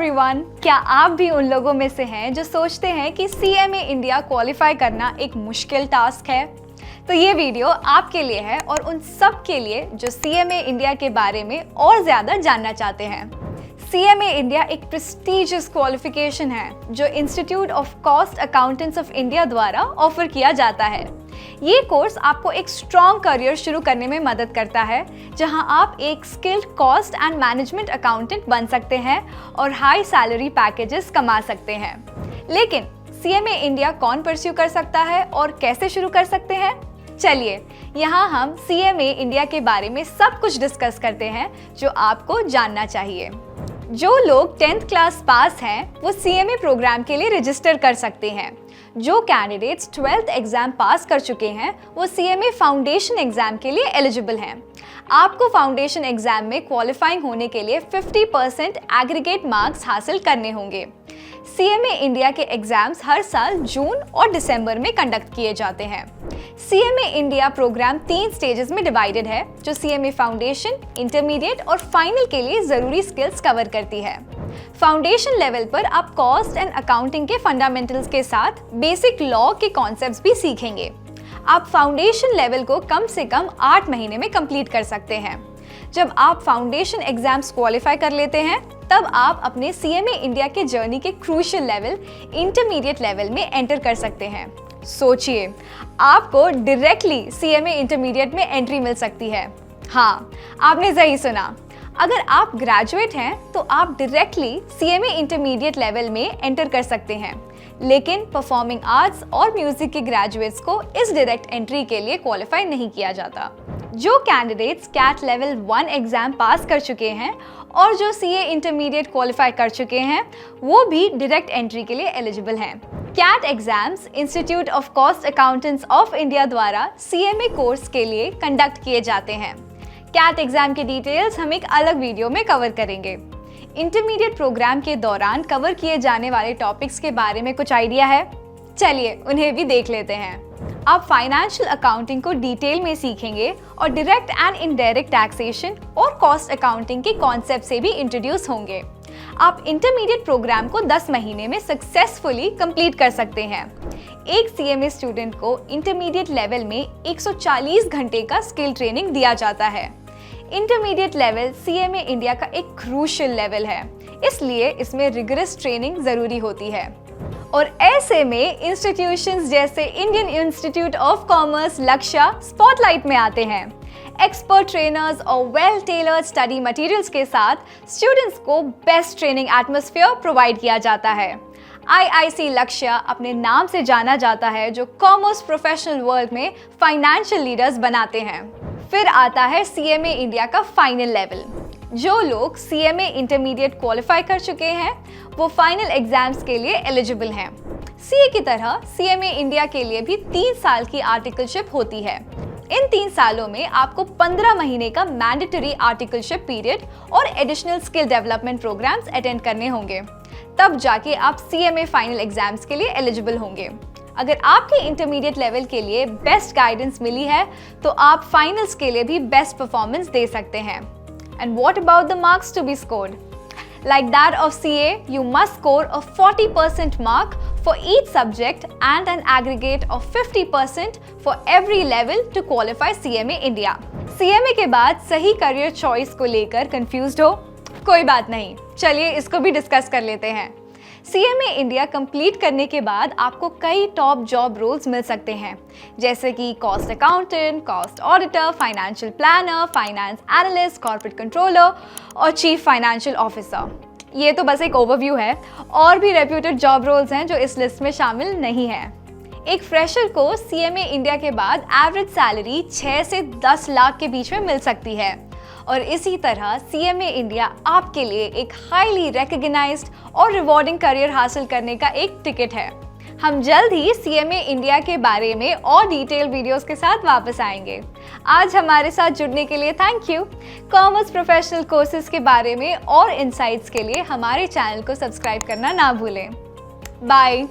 Everyone, क्या आप भी उन लोगों में से हैं जो सोचते हैं कि CMA इंडिया क्वालिफाई करना एक मुश्किल टास्क है? तो ये वीडियो आपके लिए है और उन सब के लिए जो CMA इंडिया के बारे में और ज़्यादा जानना चाहते हैं। CMA इंडिया एक प्रेस्टीजियस क्वालिफिकेशन है जो institute of cost accountants of India द्वारा ऑफर किया जाता है। ये कोर्स आपको एक स्ट्रॉन्ग करियर शुरू करने में मदद करता है, जहां आप एक skilled cost and management accountant बन सकते हैं और हाई सैलरी पैकेजेस कमा सकते हैं। लेकिन CMA इंडिया कौन परस्यू कर सकता है और कैसे शुरू कर सकते हैं? चलिए यहाँ हम CMA इंडिया के बारे में सब कुछ डिस्कस करते हैं जो आपको जानना चाहिए। जो लोग 10th क्लास पास हैं वो CMA प्रोग्राम के लिए रजिस्टर कर सकते हैं। जो कैंडिडेट्स 12th एग्जाम पास कर चुके हैं वो CMA फाउंडेशन एग्जाम के लिए एलिजिबल हैं। आपको फाउंडेशन एग्जाम में क्वालिफाइंग होने के लिए 50% एग्रीगेट मार्क्स हासिल करने होंगे। CMA इंडिया के एग्जाम्स हर साल जून और दिसंबर में कंडक्ट किए जाते हैं। CMA इंडिया प्रोग्राम 3 स्टेजेस में डिवाइडेड है, जो CMA फाउंडेशन, इंटरमीडिएट और फाइनल के लिए ज़रूरी स्किल्स कवर करती है। फाउंडेशन लेवल पर आप कॉस्ट एंड अकाउंटिंग के फंडामेंटल्स के साथ बेसिक लॉ के कॉन्सेप्ट्स भी सीखेंगे। आप फाउंडेशन लेवल को कम से कम 8 महीने में कंप्लीट कर सकते हैं। जब आप फाउंडेशन एग्जाम्स क्वालिफाई कर लेते हैं तब आप अपने CMA इंडिया के जर्नी के क्रूशियल लेवल इंटरमीडिएट लेवल में एंटर कर सकते हैं। सोचिए, आपको डायरेक्टली CMA इंटरमीडिएट में एंट्री मिल सकती है। हाँ, आपने सही सुना। अगर आप ग्रेजुएट हैं तो आप डायरेक्टली CMA इंटरमीडिएट लेवल में एंटर कर सकते हैं, लेकिन परफॉर्मिंग आर्ट्स और म्यूजिक के ग्रेजुएट्स को इस डायरेक्ट एंट्री के लिए क्वालिफाई नहीं किया जाता। जो candidates CAT level 1 exam pass कर चुके हैं और जो CA इंटरमीडिएट क्वालिफाई कर चुके हैं वो भी डायरेक्ट एंट्री के लिए एलिजिबल हैं। CAT exams institute of cost accountants of India द्वारा CMA कोर्स के लिए कंडक्ट किए जाते हैं। कैट एग्जाम के डिटेल्स हम एक अलग वीडियो में कवर करेंगे। इंटरमीडिएट प्रोग्राम के दौरान कवर किए जाने वाले टॉपिक्स के बारे में कुछ आइडिया है? चलिए उन्हें भी देख लेते हैं। आप फाइनेंशियल अकाउंटिंग को डिटेल में सीखेंगे और डायरेक्ट एंड इनडायरेक्ट टैक्सेशन और कॉस्ट अकाउंटिंग के कॉन्सेप्ट से भी इंट्रोड्यूस होंगे। आप इंटरमीडिएट प्रोग्राम को 10 महीने में सक्सेसफुली कंप्लीट कर सकते हैं। एक CMA स्टूडेंट को इंटरमीडिएट लेवल में 140 घंटे का स्किल ट्रेनिंग दिया जाता है। इंटरमीडिएट लेवल CMA इंडिया का एक क्रूशियल लेवल है, इसलिए इसमें रिगरस ट्रेनिंग जरूरी होती है। और ऐसे में इंस्टीट्यूशंस जैसे इंडियन इंस्टीट्यूट ऑफ कॉमर्स, लक्ष्य स्पॉटलाइट में आते हैं। एक्सपर्ट ट्रेनर्स और वेल टेलर्ड स्टडी मटेरियल्स के साथ स्टूडेंट्स को बेस्ट ट्रेनिंग एटमॉस्फेयर प्रोवाइड किया जाता है। IIC लक्ष्य अपने नाम से जाना जाता है, जो कॉमर्स प्रोफेशनल वर्ल्ड में फाइनेंशियल लीडर्स बनाते हैं। फिर आता है CMA इंडिया का फाइनल लेवल। जो लोग CMA इंटरमीडिएट क्वालिफाई कर चुके हैं वो फाइनल एग्जाम्स के लिए एलिजिबल हैं। CA की तरह CMA इंडिया के लिए भी 3 साल की आर्टिकलशिप होती है। इन 3 सालों में आपको 15 महीने का मैंडेटरी आर्टिकलशिप पीरियड और additional skill development programmes attend करने होंगे। तब जाके आप CMA फाइनल एग्जाम्स के लिए एलिजिबल होंगे। अगर आपके इंटरमीडिएट लेवल के लिए बेस्ट गाइडेंस मिली है तो आप फाइनल्स के लिए भी बेस्ट परफॉर्मेंस दे सकते हैं। And what about the marks to be scored? Like that of CA, you must score a 40% mark for each subject and an aggregate of 50% for every level to qualify CMA India. CMA के बाद सही career choice को लेकर confused हो? कोई बात नहीं, चलिए इसको भी डिस्कस कर लेते हैं। CMA इंडिया कंप्लीट करने के बाद आपको कई टॉप जॉब रोल्स मिल सकते हैं, जैसे कि cost accountant, cost auditor, financial planner, finance analyst, corporate controller और चीफ फाइनेंशियल ऑफिसर। ये तो बस एक ओवरव्यू है, और भी रेप्यूटेड जॉब रोल्स हैं जो इस लिस्ट में शामिल नहीं हैं। एक फ्रेशर को CMA इंडिया के बाद एवरेज सैलरी 6 से 10 लाख के बीच में मिल सकती है। और इसी तरह CMA इंडिया आपके लिए एक हाईली रिकॉग्नाइज्ड और रिवॉर्डिंग करियर हासिल करने का एक टिकट है। हम जल्द ही CMA इंडिया के बारे में और डिटेल वीडियोस के साथ वापस आएंगे। आज हमारे साथ जुड़ने के लिए thank you. Commerce professional courses के बारे में और इनसाइट्स के लिए हमारे चैनल को सब्सक्राइब करना ना भूलें। बाय।